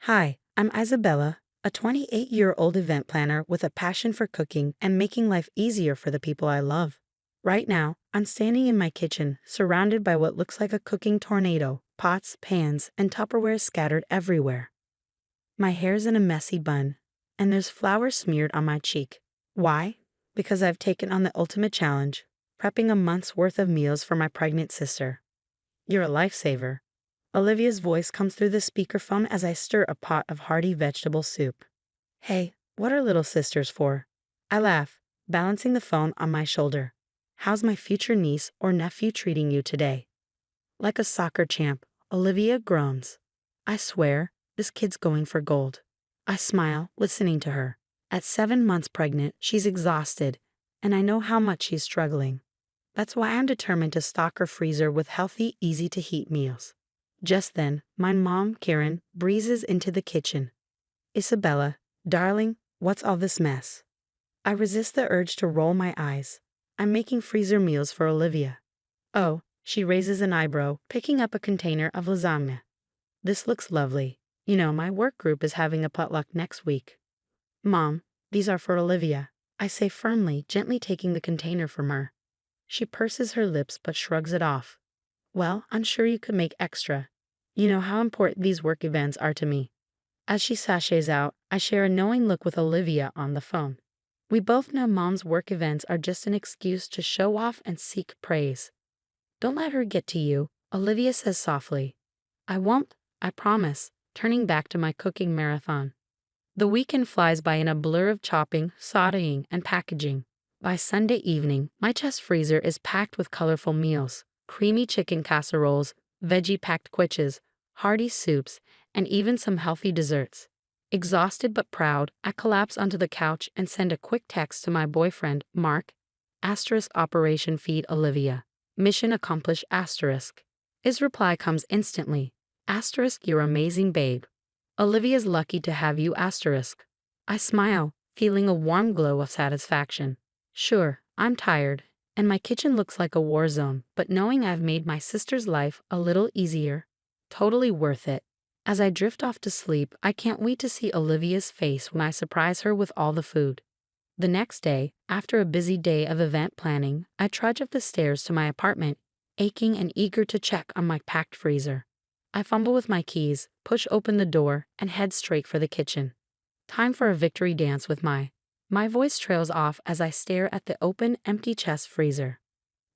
Hi, I'm Isabella, a 28-year-old event planner with a passion for cooking and making life easier for the people I love. Right now, I'm standing in my kitchen, surrounded by what looks like a cooking tornado, pots, pans, and Tupperware scattered everywhere. My hair's in a messy bun, and there's flour smeared on my cheek. Why? Because I've taken on the ultimate challenge, prepping a month's worth of meals for my pregnant sister. You're a lifesaver. Olivia's voice comes through the speakerphone as I stir a pot of hearty vegetable soup. Hey, what are little sisters for? I laugh, balancing the phone on my shoulder. How's my future niece or nephew treating you today? Like a soccer champ, Olivia groans. I swear, this kid's going for gold. I smile, listening to her. At 7 months pregnant, she's exhausted, and I know how much she's struggling. That's why I'm determined to stock her freezer with healthy, easy-to-heat meals. Just then, my mom, Karen, breezes into the kitchen. Isabella, darling, what's all this mess? I resist the urge to roll my eyes. I'm making freezer meals for Olivia. Oh, she raises an eyebrow, picking up a container of lasagna. This looks lovely. You know, my work group is having a potluck next week. Mom, these are for Olivia, I say firmly, gently taking the container from her. She purses her lips but shrugs it off. Well, I'm sure you could make extra. You know how important these work events are to me. As she sachets out, I share a knowing look with Olivia on the phone. We both know Mom's work events are just an excuse to show off and seek praise. Don't let her get to you, Olivia says softly. I won't, I promise, turning back to my cooking marathon. The weekend flies by in a blur of chopping, sauteing, and packaging. By Sunday evening, my chest freezer is packed with colorful meals, creamy chicken casseroles, veggie-packed quiches, hearty soups, and even some healthy desserts. Exhausted but proud, I collapse onto the couch and send a quick text to my boyfriend, Mark. Operation feed Olivia. Mission accomplished asterisk. His reply comes instantly. You're amazing, babe. Olivia's lucky to have you asterisk. I smile, feeling a warm glow of satisfaction. Sure, I'm tired, and my kitchen looks like a war zone, but knowing I've made my sister's life a little easier, totally worth it. As I drift off to sleep, I can't wait to see Olivia's face when I surprise her with all the food. The next day, after a busy day of event planning, I trudge up the stairs to my apartment, aching and eager to check on my packed freezer. I fumble with my keys, push open the door, and head straight for the kitchen. Time for a victory dance with my voice trails off as I stare at the open, empty chest freezer.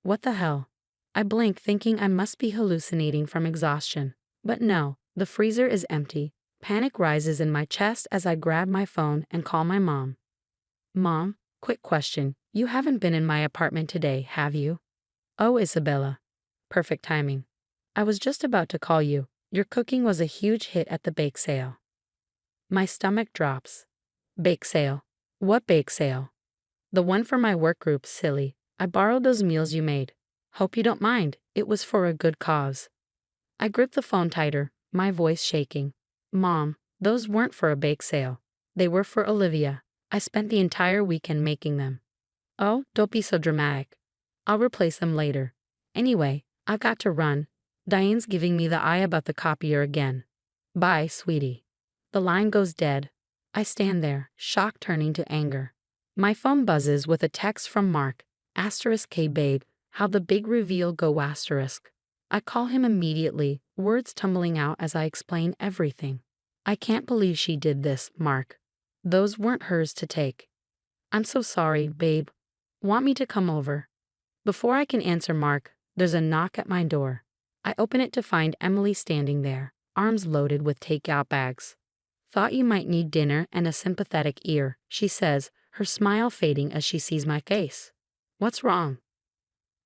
What the hell? I blink, thinking I must be hallucinating from exhaustion. But no, the freezer is empty. Panic rises in my chest as I grab my phone and call my mom. Mom, quick question. You haven't been in my apartment today, have you? Oh, Isabella. Perfect timing. I was just about to call you. Your cooking was a huge hit at the bake sale. My stomach drops. Bake sale. What bake sale? The one for my work group, silly. I borrowed those meals you made. Hope you don't mind. It was for a good cause. I grip the phone tighter, my voice shaking. Mom, those weren't for a bake sale. They were for Olivia. I spent the entire weekend making them. Oh, don't be so dramatic. I'll replace them later. Anyway, I've got to run. Diane's giving me the eye about the copier again. Bye, sweetie. The line goes dead. I stand there, shock turning to anger. My phone buzzes with a text from Mark. K babe, how the big reveal go asterisk. I call him immediately, words tumbling out as I explain everything. I can't believe she did this, Mark. Those weren't hers to take. I'm so sorry, babe. Want me to come over? Before I can answer Mark, there's a knock at my door. I open it to find Emily standing there, arms loaded with takeout bags. Thought you might need dinner and a sympathetic ear, she says, her smile fading as she sees my face. What's wrong?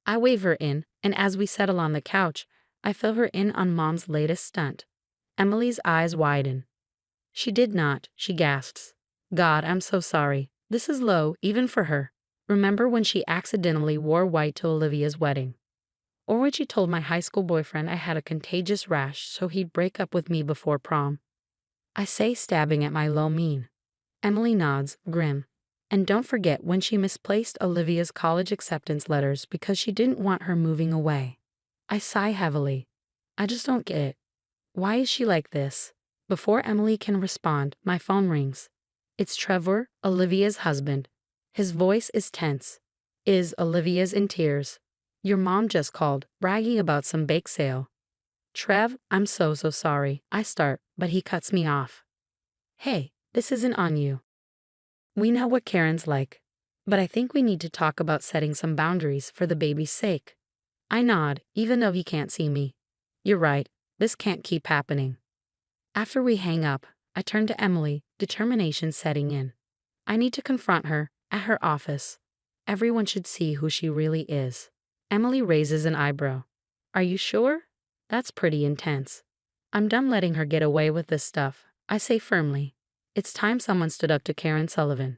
I wave her in, and as we settle on the couch, I fill her in on Mom's latest stunt. Emily's eyes widen. She did not, she gasps. God, I'm so sorry. This is low, even for her. Remember when she accidentally wore white to Olivia's wedding? Or when she told my high school boyfriend I had a contagious rash so he'd break up with me before prom? I say, stabbing at my low mien. Emily nods, grim. And don't forget when she misplaced Olivia's college acceptance letters because she didn't want her moving away. I sigh heavily. I just don't get it. Why is she like this? Before Emily can respond, my phone rings. It's Trevor, Olivia's husband. His voice is tense. Olivia's in tears. Your mom just called, bragging about some bake sale. Trev, I'm so sorry. I start, but he cuts me off. Hey, this isn't on you. We know what Karen's like. But I think we need to talk about setting some boundaries for the baby's sake. I nod, even though he can't see me. You're right, this can't keep happening. After we hang up, I turn to Emily, determination setting in. I need to confront her, at her office. Everyone should see who she really is. Emily raises an eyebrow. Are you sure? That's pretty intense. I'm done letting her get away with this stuff, I say firmly. It's time someone stood up to Karen Sullivan.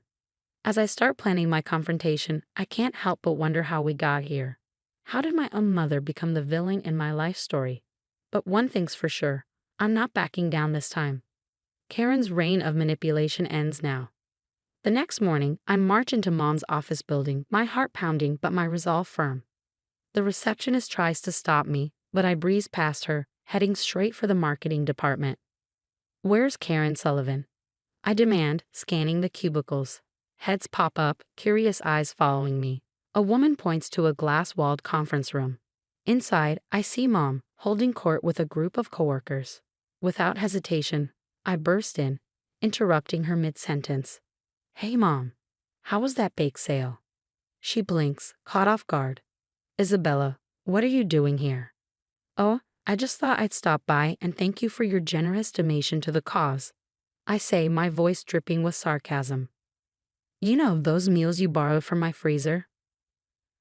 As I start planning my confrontation, I can't help but wonder how we got here. How did my own mother become the villain in my life story? But one thing's for sure, I'm not backing down this time. Karen's reign of manipulation ends now. The next morning, I march into Mom's office building, my heart pounding but my resolve firm. The receptionist tries to stop me, but I breeze past her, heading straight for the marketing department. Where's Karen Sullivan? I demand, scanning the cubicles. Heads pop up, curious eyes following me. A woman points to a glass-walled conference room. Inside, I see Mom, holding court with a group of coworkers. Without hesitation, I burst in, interrupting her mid-sentence. Hey Mom, how was that bake sale? She blinks, caught off guard. Isabella, what are you doing here? Oh, I just thought I'd stop by and thank you for your generous donation to the cause. I say, my voice dripping with sarcasm. You know those meals you borrowed from my freezer?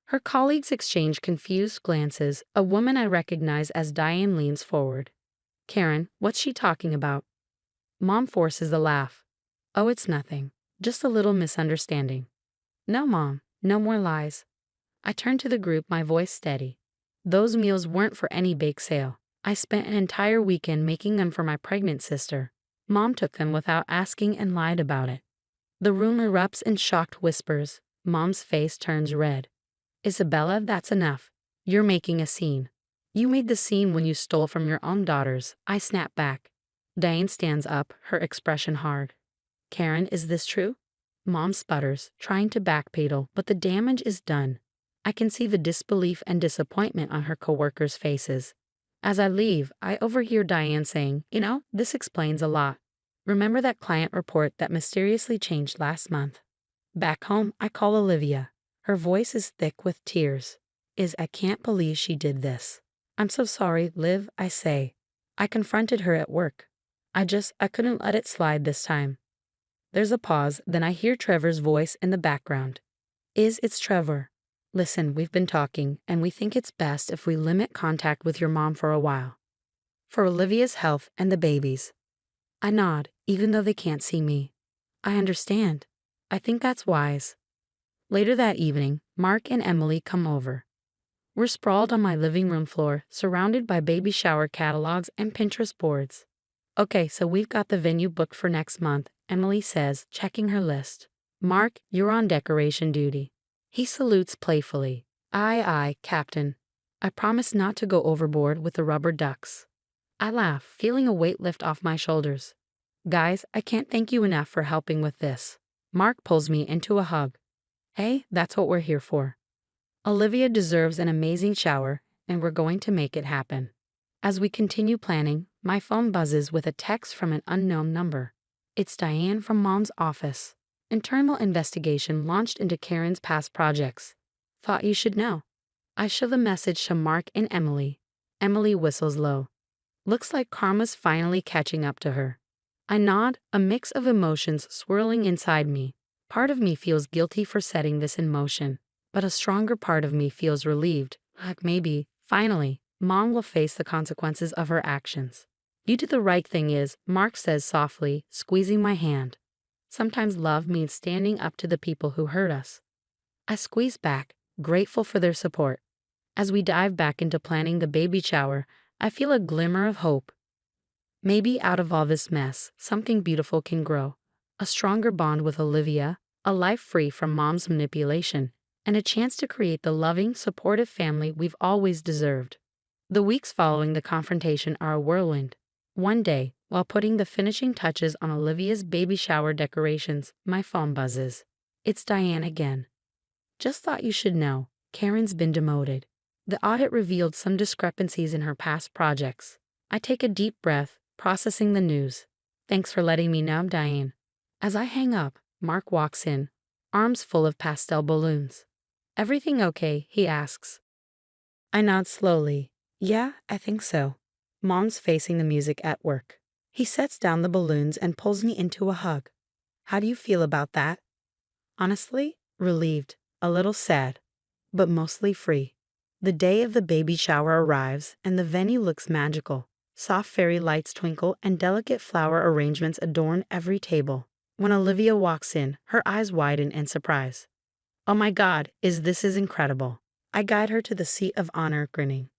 Her colleagues exchange confused glances. A woman I recognize as Diane leans forward. Karen, what's she talking about? Mom forces a laugh. Oh, it's nothing. Just a little misunderstanding. No, Mom, no more lies. I turn to the group, my voice steady. Those meals weren't for any bake sale. I spent an entire weekend making them for my pregnant sister. Mom took them without asking and lied about it. The room erupts in shocked whispers. Mom's face turns red. Isabella, that's enough. You're making a scene. You made the scene when you stole from your own daughters. I snap back. Diane stands up, her expression hard. Karen, is this true? Mom sputters, trying to backpedal, but the damage is done. I can see the disbelief and disappointment on her coworkers' faces. As I leave, I overhear Diane saying, this explains a lot. Remember that client report that mysteriously changed last month? Back home, I call Olivia. Her voice is thick with tears. I can't believe she did this. I'm so sorry, Liv, I say. I confronted her at work. I couldn't let it slide this time. There's a pause, then I hear Trevor's voice in the background. It's Trevor. Listen, we've been talking, and we think it's best if we limit contact with your mom for a while. For Olivia's health and the baby's. I nod, even though they can't see me. I understand. I think that's wise. Later that evening, Mark and Emily come over. We're sprawled on my living room floor, surrounded by baby shower catalogs and Pinterest boards. Okay, so we've got the venue booked for next month, Emily says, checking her list. Mark, you're on decoration duty. He salutes playfully. Aye, Captain. I promise not to go overboard with the rubber ducks. I laugh, feeling a weight lift off my shoulders. Guys, I can't thank you enough for helping with this. Mark pulls me into a hug. Hey, that's what we're here for. Olivia deserves an amazing shower, and we're going to make it happen. As we continue planning, my phone buzzes with a text from an unknown number. It's Diane from Mom's office. Internal investigation launched into Karen's past projects. Thought you should know. I show the message to Mark and Emily. Emily whistles low. Looks like karma's finally catching up to her. I nod, a mix of emotions swirling inside me. Part of me feels guilty for setting this in motion, but a stronger part of me feels relieved. Like maybe, finally, Mom will face the consequences of her actions. You did the right thing, Mark says softly, squeezing my hand. Sometimes love means standing up to the people who hurt us. I squeeze back, grateful for their support. As we dive back into planning the baby shower, I feel a glimmer of hope. Maybe out of all this mess, something beautiful can grow. A stronger bond with Olivia, a life free from Mom's manipulation, and a chance to create the loving, supportive family we've always deserved. The weeks following the confrontation are a whirlwind. One day, While putting the finishing touches on Olivia's baby shower decorations, my phone buzzes. It's Diane again. Just thought you should know, Karen's been demoted. The audit revealed some discrepancies in her past projects. I take a deep breath, processing the news. Thanks for letting me know, Diane. As I hang up, Mark walks in, arms full of pastel balloons. Everything okay? He asks. I nod slowly. Yeah, I think so. Mom's facing the music at work. He sets down the balloons and pulls me into a hug. How do you feel about that? Honestly, relieved, a little sad, but mostly free. The day of the baby shower arrives and the venue looks magical. Soft fairy lights twinkle and delicate flower arrangements adorn every table. When Olivia walks in, her eyes widen in surprise. Oh my God, this is incredible. I guide her to the seat of honor, grinning.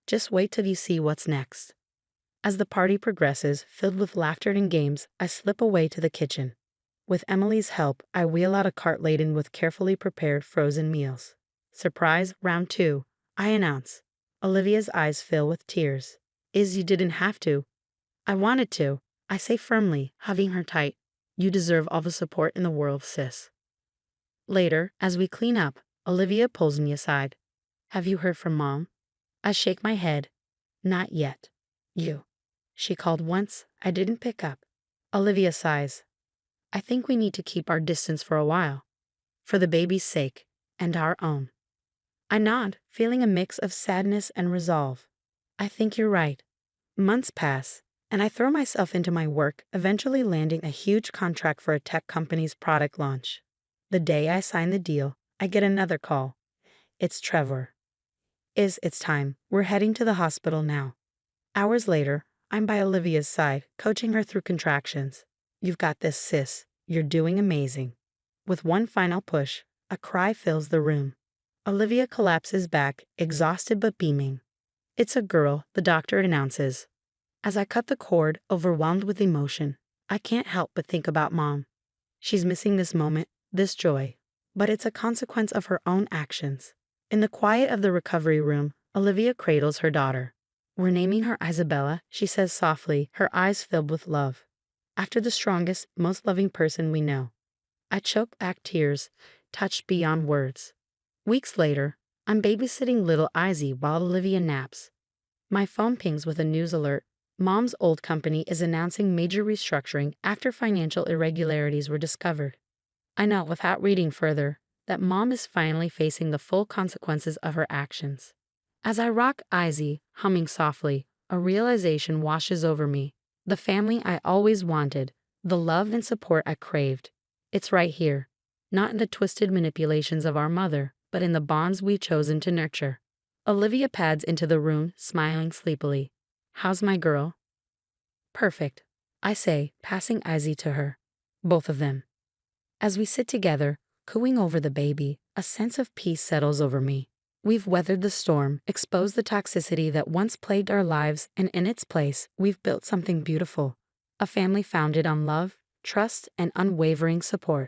Just wait till you see what's next. As the party progresses, filled with laughter and games, I slip away to the kitchen. With Emily's help, I wheel out a cart laden with carefully prepared frozen meals. Surprise, round two, I announce. Olivia's eyes fill with tears. You didn't have to. I wanted to, I say firmly, hugging her tight. You deserve all the support in the world, sis. Later, as we clean up, Olivia pulls me aside. Have you heard from Mom? I shake my head. Not yet. You. She called once, I didn't pick up. Olivia sighs. I think we need to keep our distance for a while. For the baby's sake, and our own. I nod, feeling a mix of sadness and resolve. I think you're right. Months pass, and I throw myself into my work, eventually landing a huge contract for a tech company's product launch. The day I sign the deal, I get another call. It's Trevor. It's time. We're heading to the hospital now. Hours later, I'm by Olivia's side, coaching her through contractions. You've got this, sis. You're doing amazing. With one final push, a cry fills the room. Olivia collapses back, exhausted but beaming. It's a girl, the doctor announces. As I cut the cord, overwhelmed with emotion, I can't help but think about Mom. She's missing this moment, this joy. But it's a consequence of her own actions. In the quiet of the recovery room, Olivia cradles her daughter. We're naming her Isabella, she says softly, her eyes filled with love. After the strongest, most loving person we know. I choke back tears, touched beyond words. Weeks later, I'm babysitting little Izzy while Olivia naps. My phone pings with a news alert. Mom's old company is announcing major restructuring after financial irregularities were discovered. I know without reading further that Mom is finally facing the full consequences of her actions. As I rock Izzy, humming softly, a realization washes over me. The family I always wanted, the love and support I craved. It's right here. Not in the twisted manipulations of our mother, but in the bonds we've chosen to nurture. Olivia pads into the room, smiling sleepily. How's my girl? Perfect, I say, passing Izzy to her. Both of them. As we sit together, cooing over the baby, a sense of peace settles over me. We've weathered the storm, exposed the toxicity that once plagued our lives, and in its place, we've built something beautiful. A family founded on love, trust, and unwavering support.